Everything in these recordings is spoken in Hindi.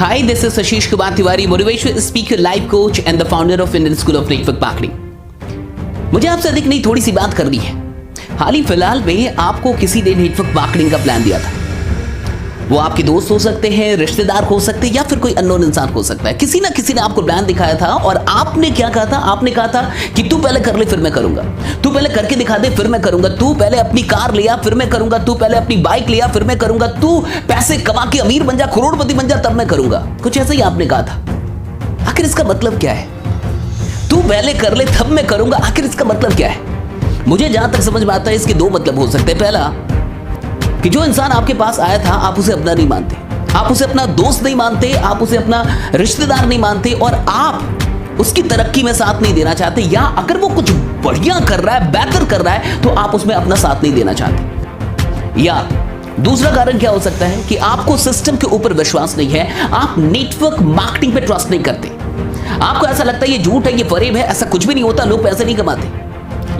Hi, this is Ashish Kumar Tiwari, motivational speaker, life coach and the founder of Indian School of Network Marketing. मुझे आपसे अधिक नहीं थोड़ी सी बात करनी है। हाल ही फिलहाल में आपको किसी ने नेटवर्क मार्केटिंग का प्लान दिया था। वो आपके दोस्त हो सकते हैं, रिश्तेदार हो सकते हैं या फिर कोई अननोन इंसान हो सकता है। किसी ना किसी ने आपको प्लान दिखाया था और आपने क्या कहा था? आपने कहा था कि तू पहले कर ले फिर मैं करूंगा, तू पहले करके दिखा दे फिर मैं करूंगा, तू पहले अपनी कार लिया फिर मैं करूंगा, तू पहले अपनी बाइक लिया फिर मैं करूंगा, तू पैसे कमा के अमीर बन जा, करोड़पति बन जा, तब मैं करूंगा। कुछ ऐसा ही आपने कहा था। आखिर इसका मतलब क्या है? तू पहले कर ले तब मैं करूंगा, आखिर इसका मतलब क्या है? मुझे जहां तक समझ में आता है इसके दो मतलब हो सकते हैं। पहला कि जो इंसान आपके पास आया था आप उसे अपना नहीं मानते, आप उसे अपना दोस्त नहीं मानते, आप उसे अपना रिश्तेदार नहीं मानते और आप उसकी तरक्की में साथ नहीं देना चाहते, या अगर वो कुछ बढ़िया कर रहा है, बेहतर कर रहा है तो आप उसमें अपना साथ नहीं देना चाहते। या दूसरा कारण क्या हो सकता है कि आपको सिस्टम के ऊपर विश्वास नहीं है, आप नेटवर्क मार्केटिंग पे ट्रस्ट नहीं करते। आपको ऐसा लगता है ये झूठ है, ये फरेब है, ऐसा कुछ भी नहीं होता, लोग पैसे नहीं कमाते।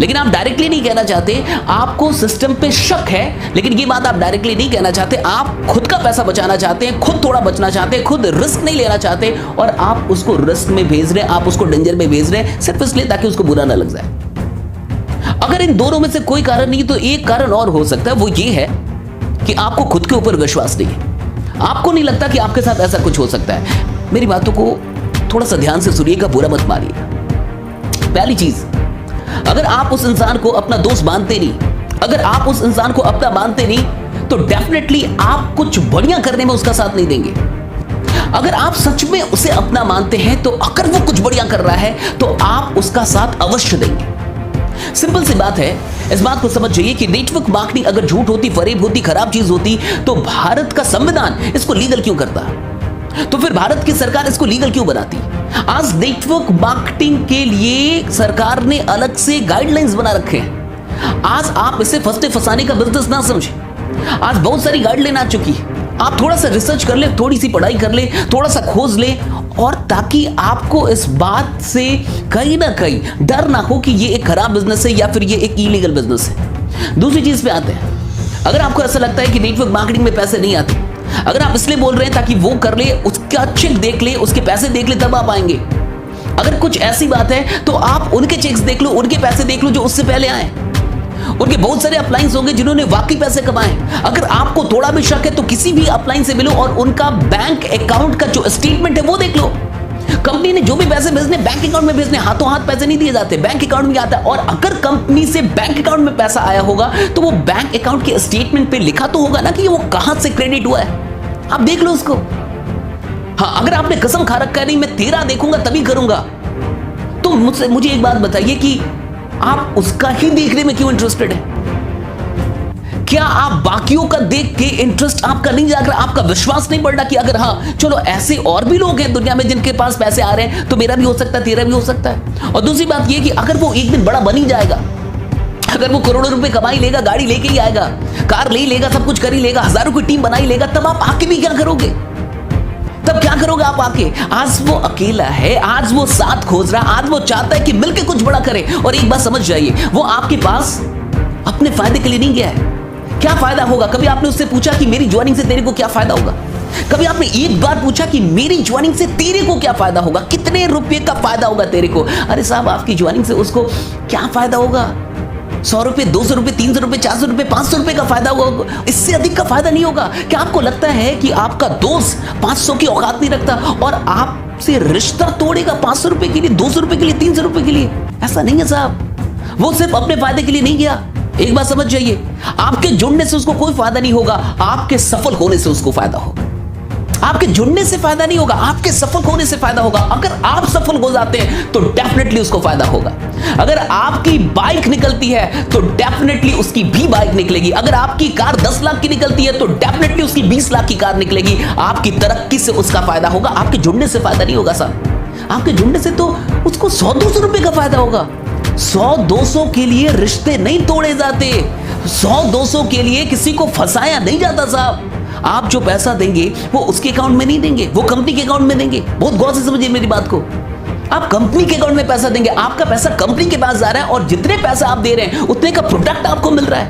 लेकिन आप डायरेक्टली नहीं कहना चाहते, आपको सिस्टम पे शक है, लेकिन ये बात आप डायरेक्टली नहीं कहना चाहते। आप खुद का पैसा बचाना चाहते हैं, खुद थोड़ा बचना चाहते हैं, खुद रिस्क नहीं लेना चाहते और आप उसको रिस्क में भेज रहे हैं, आप उसको डेंजर में भेज रहे हैं सिर्फ इसलिए ताकि उसको बुरा ना लग जाए। अगर इन दोनों में से कोई कारण नहीं तो एक कारण और हो सकता है, वो ये है कि आपको खुद के ऊपर विश्वास नहीं है। आपको नहीं लगता कि आपके साथ ऐसा कुछ हो सकता है। मेरी बातों को थोड़ा सा ध्यान से सुनिएगा, बुरा मत मानिएगा। पहली चीज, अगर आप उस इंसान को अपना दोस्त मानते नहीं, अगर आप उस इंसान को अपना मानते नहीं तो डेफिनेटली आप कुछ बढ़िया करने में उसका साथ नहीं देंगे। अगर आप सच में उसे अपना मानते हैं तो अगर वो कुछ बढ़िया कर रहा है तो आप उसका साथ अवश्य देंगे। सिंपल सी बात है, इस बात को समझ जाइए कि नेटवर्क मार्केटिंग अगर झूठ होती, फरेब होती, खराब चीज होती तो भारत का संविधान इसको लीगल क्यों करता? तो फिर भारत की सरकार इसको लीगल क्यों बनाती? आज नेटवर्क मार्केटिंग के लिए सरकार ने अलग से गाइडलाइंस बना रखे हैं। आज आप इसे फंसते फंसाने का बिजनेस ना समझें। आज बहुत सारी गाइडलाइन आ चुकी है। आप थोड़ा सा रिसर्च कर ले, थोड़ी सी पढ़ाई कर ले, थोड़ा सा खोज ले, और ताकि आपको इस बात से कहीं ना कहीं डर ना हो कि ये एक खराब बिजनेस है या फिर ये एक इलीगल बिजनेस है। दूसरी चीज पे आते हैं, अगर आपको ऐसा लगता है कि नेटवर्क मार्केटिंग में पैसे नहीं आते, अगर आप इसलिए बोल रहे हैं ताकि वो कर ले, उसका चेक देख ले, उसके पैसे देख ले तब आप आएंगे। अगर कुछ ऐसी बात है तो आप उनके चेक्स देख लो, उनके पैसे देख लो जो उससे पहले आए। उनके बहुत सारे अपलाइंस होंगे जिन्होंने वाकई पैसे कमाए। अगर आपको थोड़ा भी शक है तो किसी भी अपलाइन से मिलो और उनका बैंक अकाउंट का जो स्टेटमेंट है वो देख लो। कंपनी ने जो भी पैसे भेजने बैंक अकाउंट में भेजने, हाथों हाथ पैसे नहीं दिए जाते, बैंक अकाउंट में आता है। और अगर कंपनी से बैंक अकाउंट में पैसा आया होगा तो वो बैंक अकाउंट के स्टेटमेंट पे लिखा तो होगा ना कि वो कहां से क्रेडिट हुआ है। आप देख लो उसको। हाँ, अगर आपने कसम खा रखा है नहीं मैं तेरा देखूंगा तभी करूंगा, तो मुझे एक बात बताइए कि आप उसका ही देखने में क्यों इंटरेस्टेड है? क्या आप बाकियों का देख के इंटरेस्ट आपका नहीं जाग रहा? आपका विश्वास नहीं बढ़ रहा कि अगर हाँ चलो ऐसे और भी लोग हैं दुनिया में जिनके पास पैसे आ रहे हैं तो मेरा भी हो सकता है, तेरा भी हो सकता है। और दूसरी बात यह कि अगर वो एक दिन बड़ा बन ही जाएगा, अगर वो करोड़ों रुपए कमा ही लेगा, गाड़ी लेके ही आएगा, कार ले ही लेगा, सब कुछ कर ही लेगा, हजारों की टीम बना ही लेगा, तब आप आके भी क्या करोगे? तब क्या करोगे आप आके? आज वो अकेला है, आज वो साथ खोज रहा, आज वो चाहता है कि मिलके कुछ बड़ा करे। और एक बात समझ जाइए, वो आपके पास अपने फायदे के लिए नहीं गया है। क्या फायदा होगा? कभी आपने उससे पूछा कि मेरी ज्वाइनिंग से तेरे को क्या फायदा होगा? कभी आपने एक बार पूछा कि मेरी ज्वाइनिंग से तेरे को क्या फायदा होगा? कितने रुपए का फायदा होगा तेरे को? अरे साहब, आपकी ज्वाइनिंग से उसको क्या फायदा होगा? 100 रुपए, 200 रुपए, 300 रुपए, 400 रुपए, 500 रुपए का फायदा होगा, इससे अधिक का फायदा नहीं होगा। क्या आपको लगता है कि आपका दोस्त 500 की औकात नहीं रखता और आपसे रिश्ता तोड़ेगा 500 रुपए के लिए, 200 रुपए के लिए, 300 रुपए के लिए? ऐसा नहीं है साहब। वो सिर्फ अपने फायदे के लिए नहीं गया। एक बात समझ जाइए, आपके जुड़ने से उसको कोई फायदा नहीं होगा, आपके सफल होने से उसको फायदा होगा। आपके जुड़ने से फायदा नहीं होगा, आपके सफल होने से फायदा होगा। अगर आप सफल हो जाते हैं तो डेफिनेटली उसको फायदा होगा। अगर आपकी बाइक निकलती है तो डेफिनेटली उसकी भी बाइक निकलेगी। अगर आपकी कार 10 लाख की निकलती है तो डेफिनेटली उसकी 20 लाख की कार निकलेगी। आपकी तरक्की से उसका फायदा होगा, आपके जुड़ने से फायदा नहीं होगा साहब। आपके जुड़ने से तो उसको 100-200 रुपए का फायदा होगा। 100-200 के लिए रिश्ते नहीं तोड़े जाते, 100-200 के लिए किसी को फंसाया नहीं जाता साहब। आप जो पैसा देंगे वो उसके अकाउंट में नहीं देंगे, वो कंपनी के अकाउंट में देंगे। बहुत गौर से समझिए मेरी बात को। आप कंपनी के अकाउंट में पैसा देंगे, आपका पैसा कंपनी के पास जा रहा है और जितने पैसा आप दे रहे हैं उतने का प्रोडक्ट आपको मिल रहा है।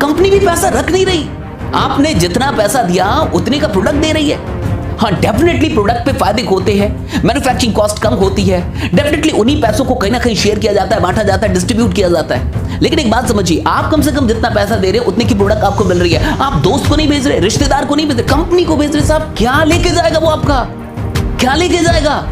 कंपनी भी पैसा रख नहीं रही, आपने जितना पैसा दिया उतने का प्रोडक्ट दे रही है। हाँ डेफिनेटली प्रोडक्ट पे फायदे होते हैं, मैन्युफैक्चरिंग कॉस्ट कम होती है, डेफिनेटली उन्हीं पैसों को कहीं ना कहीं शेयर किया जाता है, बांटा जाता है, डिस्ट्रीब्यूट किया जाता है। लेकिन एक बात समझिए, आप कम से कम जितना पैसा दे रहे हैं उतने की प्रोडक्ट आपको मिल रही है। आप दोस्त को नहीं भेज रहे, रिश्तेदार को नहीं भेज रहे, कंपनी को भेज रहे। साहब क्या लेके जाएगा वो आपका, क्या लेके जाएगा?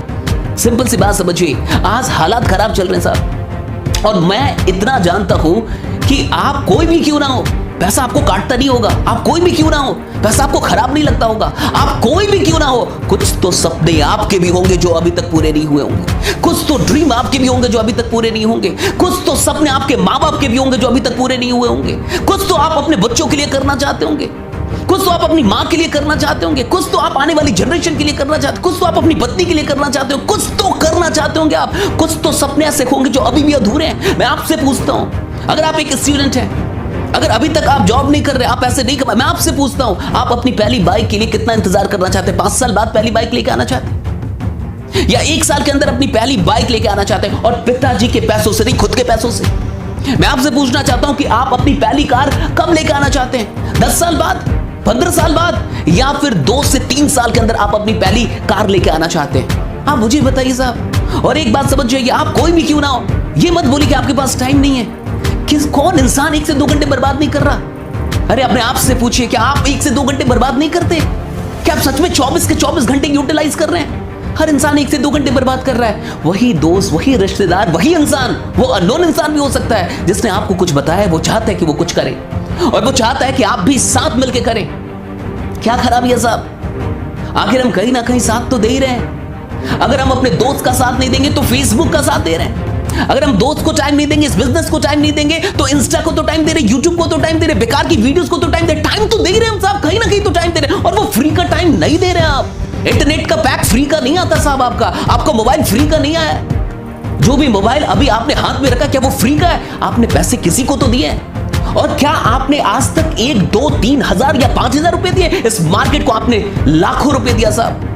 सिंपल सी बात समझिए, आज हालात खराब चल रहे हैं साहब, और मैं इतना जानता हूं कि आप कोई भी क्यों ना हो, पैसा आपको काटता नहीं होगा, आप कोई भी क्यों ना हो, पैसा आपको खराब नहीं लगता होगा, आप कोई भी क्यों ना हो, कुछ तो सपने आपके भी होंगे जो अभी तक पूरे नहीं हुए होंगे, कुछ तो ड्रीम आपके भी होंगे जो अभी तक पूरे नहीं होंगे, कुछ तो सपने आपके माँ बाप के भी होंगे जो अभी तक पूरे नहीं हुए होंगे, कुछ तो आप अपने बच्चों के लिए करना चाहते होंगे, कुछ तो आप अपनी माँ के लिए करना चाहते होंगे, कुछ तो आप आने वाली जनरेशन के लिए करना चाहते, कुछ तो आप अपनी पत्नी के लिए करना चाहते हो, कुछ तो करना चाहते होंगे आप, कुछ तो सपने ऐसे होंगे जो अभी भी अधूरे हैं। मैं आपसे पूछता हूं, अगर आप एक स्टूडेंट हैं, अगर अभी तक आप जॉब नहीं कर रहे, आप पैसे नहीं कमा, मैं आपसे पूछता हूं, आप अपनी पहली बाइक के लिए कितना इंतजार करना चाहते हैं? 5 साल बाद पहली बाइक लेके आना चाहते हैं, या 1 साल के अंदर अपनी पहली बाइक लेके आना चाहते हैं, और पिताजी के पैसों से नहीं, खुद के पैसों से? मैं आपसे पूछना चाहता हूं कि आप अपनी पहली कार कब लेके आना चाहते हैं? 10 साल बाद, 15 साल बाद, या फिर 2 से 3 साल के अंदर आप अपनी पहली कार लेके आना चाहते हैं? आप मुझे बताइए साहब। और एक बात समझ जाइए, आप कोई भी क्यों ना हो, ये मत बोलिए कि आपके पास टाइम नहीं है। कौन इंसान 1 से 2 घंटे बर्बाद नहीं कर रहा? अरे अपने आप से पूछिए, क्या आप 1 से 2 घंटे बर्बाद नहीं करते? क्या आप सच में 24 के 24 घंटे यूटिलाइज कर रहे हैं? हर इंसान 1 से 2 घंटे बर्बाद कर रहा है। वही दोस्त, वही रिश्तेदार, वही इंसान, वो अननोन इंसान भी हो सकता है जिसने आपको कुछ बताया है, वो चाहता है कि वो कुछ करे, और वो चाहता है कि आप भी साथ मिलकर करें। क्या खराबी है साहब? आखिर हम कहीं ना कहीं साथ तो दे ही रहे हैं। अगर हम अपने दोस्त का साथ नहीं देंगे तो फेसबुक का साथ दे रहे हैं। अगर हम दोस्त को टाइम नहीं देंगे, इस बिजनेस को टाइम नहीं देंगे, तो इंस्टा को तो टाइम दे रहे, यूट्यूब को तो टाइम दे रहे, बेकार की वीडियोस को तो टाइम दे रहे। टाइम तो दे रहे हैं हम साहब, कहीं ना कहीं तो टाइम दे रहे हैं, और वो फ्री का टाइम नहीं दे रहे हैं आप। इंटरनेट का पैक फ्री का नहीं आता साहब, आपका मोबाइल फ्री का नहीं आया। जो भी मोबाइल अभी आपने हाथ में रखा, क्या वो फ्री का है? आपने पैसे किसी को तो दिए हैं। और क्या आपने आज तक 1, 2, 3 हजार या 5 हजार रुपए दिए? इस मार्केट को आपने लाखों रुपए दिया साहब,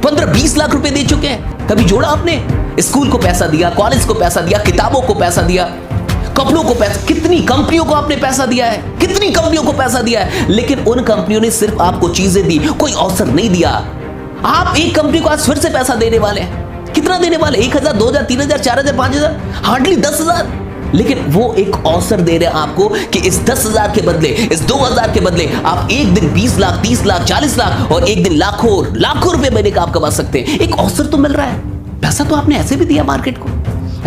15-20 लाख रुपए दे चुके हैं। कभी जोड़ा आपने? स्कूल को पैसा दिया, कॉलेज को पैसा दिया, किताबों को पैसा दिया, कपड़ों को पैसा, कितनी कंपनियों को आपने पैसा दिया है, कितनी कंपनियों को पैसा दिया है, लेकिन उन कंपनियों ने सिर्फ आपको चीजें दी, कोई अवसर नहीं दिया। आप एक कंपनी को आज फिर से पैसा देने वाले हैं, कितना देने वाले? 1,000, 2,000, 3,000, 4,000, 5,000, हार्डली 10,000। लेकिन वो एक अवसर दे रहे हैं आपको कि इस 10,000 के बदले, इस 2,000 के बदले आप एक दिन 20 लाख, 30 लाख, 40 लाख और एक दिन लाखों रुपए महीने का आप कमा सकते हैं। एक अवसर तो मिल रहा है। पैसा तो आपने ऐसे भी दिया मार्केट को,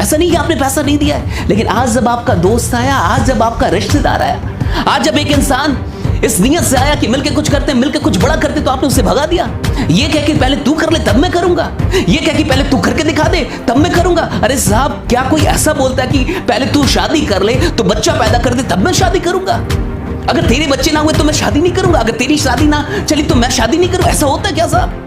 ऐसा नहीं कि आपने पैसा नहीं दिया है। लेकिन आज जब आपका दोस्त आया, आज जब आपका रिश्तेदार आया, आज जब एक इंसान इस नियत से आया कि मिलके कुछ करते हैं, मिलके कुछ बड़ा करते, तो आपने उसे भगा दिया। ये कह के पहले तू कर ले तब मैं करूंगा, ये कह के पहले तू करके दिखा दे तब मैं करूंगा। अरे साहब, क्या कोई ऐसा बोलता है कि पहले तू शादी कर ले, तो बच्चा पैदा कर दे तब मैं शादी करूंगा? अगर तेरे बच्चे ना हुए तो मैं शादी नहीं करूंगा, अगर तेरी शादी ना चली तो मैं शादी नहीं करूंगा? ऐसा होता है क्या साहब?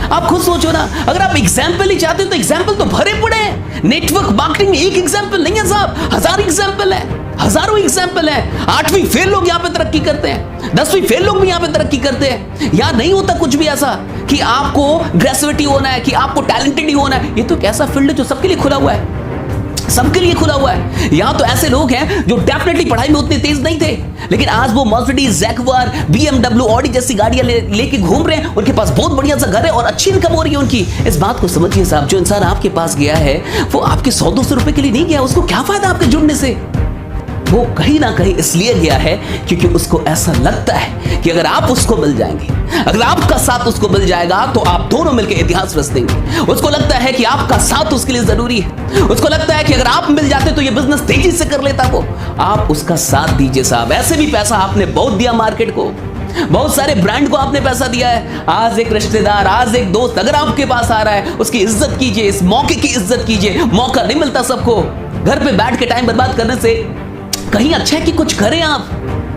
आप खुद सोचो ना। अगर आप एग्जाम्पल ही चाहते हो तो एग्जाम्पल तो भरे पड़े हैं। नेटवर्क मार्केटिंग में एक एग्जाम्पल नहीं है साहब, 1000 एग्जाम्पल है, हजारों एग्जाम्पल है। 8वीं फेल लोग यहाँ पे तरक्की करते हैं, 10वीं फेल लोग भी यहाँ पे तरक्की करते हैं। यहाँ नहीं होता कुछ भी ऐसा कि आपको ग्रेजुएटी होना है, कि आपको टैलेंटेड ही होना है। ये तो एक ऐसा फील्ड है जो सबके लिए खुला हुआ है, सबके लिए खुला हुआ है। यहां तो ऐसे लोग हैं जो डेफिनेटली पढ़ाई में उतने तेज नहीं थे, लेकिन आज वो मर्सिडीज, जैगवार, BMW, ऑडी जैसी गाड़ियां लेके घूम रहे हैं। उनके पास बहुत बढ़िया सा घर है और अच्छी इनकम हो रही है उनकी। इस बात को समझिए साहब, जो इंसान आपके पास गया है वो आपके 100-200 रुपए के लिए नहीं गया। उसको क्या फायदा आपके जुड़ने से? वो कहीं ना कहीं इसलिए गया है क्योंकि उसको ऐसा लगता है कि अगर आप उसको मिल जाएंगे, अगर आपका साथ उसको मिल जाएगा तो आप दोनों मिलकर इतिहास रच देंगे। उसको लगता है कि आपका साथ उसके लिए जरूरी है। उसको लगता है कि अगर आप मिल जाते तो ये बिजनेस तेजी से कर लेता वो। आप उसका साथ दीजिए साहब। ऐसे भी पैसा आपने बहुत दिया मार्केट को, बहुत सारे ब्रांड को आपने पैसा दिया है। आज एक रिश्तेदार, आज एक दोस्त अगर आपके पास आ रहा है, उसकी इज्जत कीजिए, इस मौके की इज्जत कीजिए। मौका नहीं मिलता सबको। घर पे बैठ के टाइम बर्बाद करने से कहीं अच्छा है कि कुछ करें। आप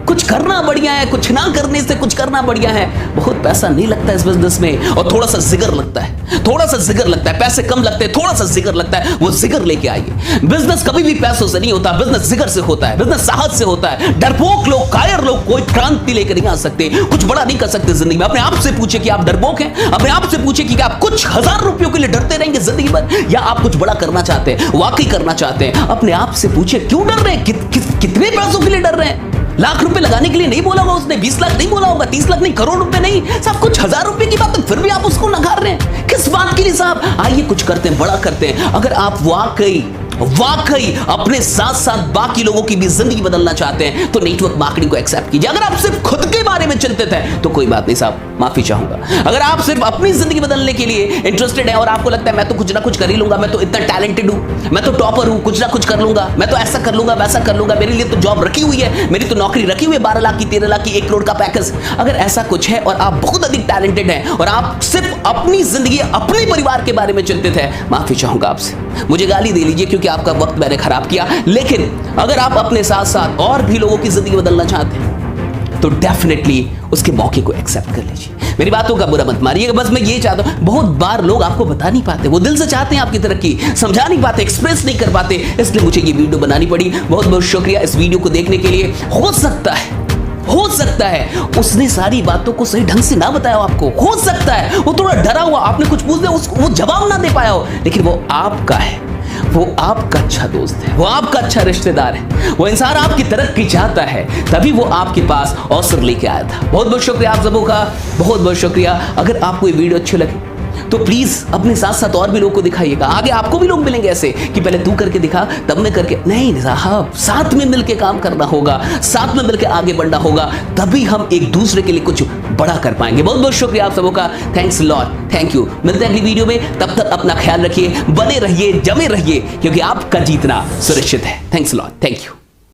कुछ करना बढ़िया है, कुछ ना करने से कुछ करना बढ़िया है। बहुत पैसा नहीं लगता इस बिजनेस में, और थोड़ा सा जिगर लगता है, थोड़ा सा जिगर लगता है। पैसे कम लगते हैं, थोड़ा सा जिगर लगता है। वो जिगर लेके आइए। बिजनेस कभी भी पैसों से नहीं होता, बिजनेस जिगर से होता है, बिजनेस साहस से होता है। डरपोक लोग, कायर लोग कोई क्रांति लेकर नहीं आ सकते, कुछ बड़ा नहीं कर सकते जिंदगी में। अपने आप से पूछे कि आप डरपोक हैं? अपने आप से पूछे कि आप कुछ 1000 रुपयों के लिए डरते रहेंगे जिंदगी भर, या आप कुछ बड़ा करना चाहते हैं, वाकई करना चाहते हैं? अपने आप से पूछे क्यों डर रहे हैं, कितने पैसों के लिए डर रहे हैं? लाख रुपए लगाने के लिए नहीं बोला होगा उसने, 20 लाख नहीं बोला होगा, 30 लाख नहीं, करोड़ रुपए नहीं, सब कुछ 1000 रुपए की बात है, फिर भी आप उसको नकार रहे हैं। किस बात के लिए साहब? आइए कुछ करते हैं, बड़ा करते हैं। अगर आप वाकई अपने साथ साथ बाकी लोगों की भी जिंदगी बदलना चाहते हैं तो नेटवर्क मार्केटिंग को एक्सेप्ट कीजिए। अगर आप सिर्फ खुद के बारे में चिंतित हैं तो कोई बात नहीं साहब, माफी चाहूंगा। अगर आप सिर्फ अपनी जिंदगी बदलने के लिए इंटरेस्टेड हैं और आपको लगता है मैं तो कुछ ना कुछ कर ही लूंगा, मैं तो इतना टैलेंटेड हूं, मैं तो टॉपर हूं, कुछ ना कुछ कर लूंगा, मैं तो ऐसा कर लूंगा, वैसा कर लूंगा, मेरे लिए तो जॉब रखी हुई है, मेरी तो नौकरी रखी हुई है, 12 लाख की, 13 लाख की, 1 करोड़ का पैकेज। अगर ऐसा कुछ है और आप बहुत अधिक टैलेंटेड हैं और आप सिर्फ अपनी जिंदगी, अपने परिवार के बारे में चिंतित है, माफी चाहूंगा आपसे, मुझे गाली दे लीजिए क्योंकि आपका वक्त मैंने खराब किया। लेकिन अगर आप अपने साथ साथ और भी लोगों की जिंदगी बदलना चाहते हैं तो डेफिनेटली उसके मौके को एक्सेप्ट कर लीजिए। मेरी बातों का बुरा मत मारिएगा, बस मैं ये चाहता हूं, बहुत बार लोग आपको बता नहीं पाते, वो दिल से चाहते हैं आपकी तरक्की, समझा नहीं पाते, एक्सप्रेस नहीं कर पाते, इसलिए मुझे ये वीडियो बनानी पड़ी। बहुत बहुत शुक्रिया इस वीडियो को देखने के लिए। हो सकता है उसने सारी बातों को सही ढंग से ना बताया हो आपको, हो सकता है वो थोड़ा डरा हुआ, आपने कुछ पूछ दिया उसको वो जवाब ना दे पाया हो, लेकिन वो आपका है, वो आपका अच्छा दोस्त है, वो आपका अच्छा रिश्तेदार है, वो इंसान आपकी तरक्की चाहता है, तभी वो आपके पास अवसर लेके आया था। बहुत बहुत शुक्रिया आप सबों का, बहुत बहुत शुक्रिया। अगर आपको ये वीडियो अच्छी लगे तो प्लीज अपने साथ साथ और भी लोगों को दिखाइएगा। आगे आपको भी लोग मिलेंगे ऐसे कि पहले तू करके दिखा तब मैं करके, नहीं साहब, साथ में मिलकर काम करना होगा, साथ में मिलकर आगे बढ़ना होगा, तभी हम एक दूसरे के लिए कुछ बड़ा कर पाएंगे। बहुत बहुत शुक्रिया आप सबों का, थैंक्स लॉट, थैंक यू। मिलते हैं अगली वीडियो में, तब तक अपना ख्याल रखिए, बने रहिए, जमे रहिए, क्योंकि आपका जीतना सुरक्षित है। Thanks lot, thank you.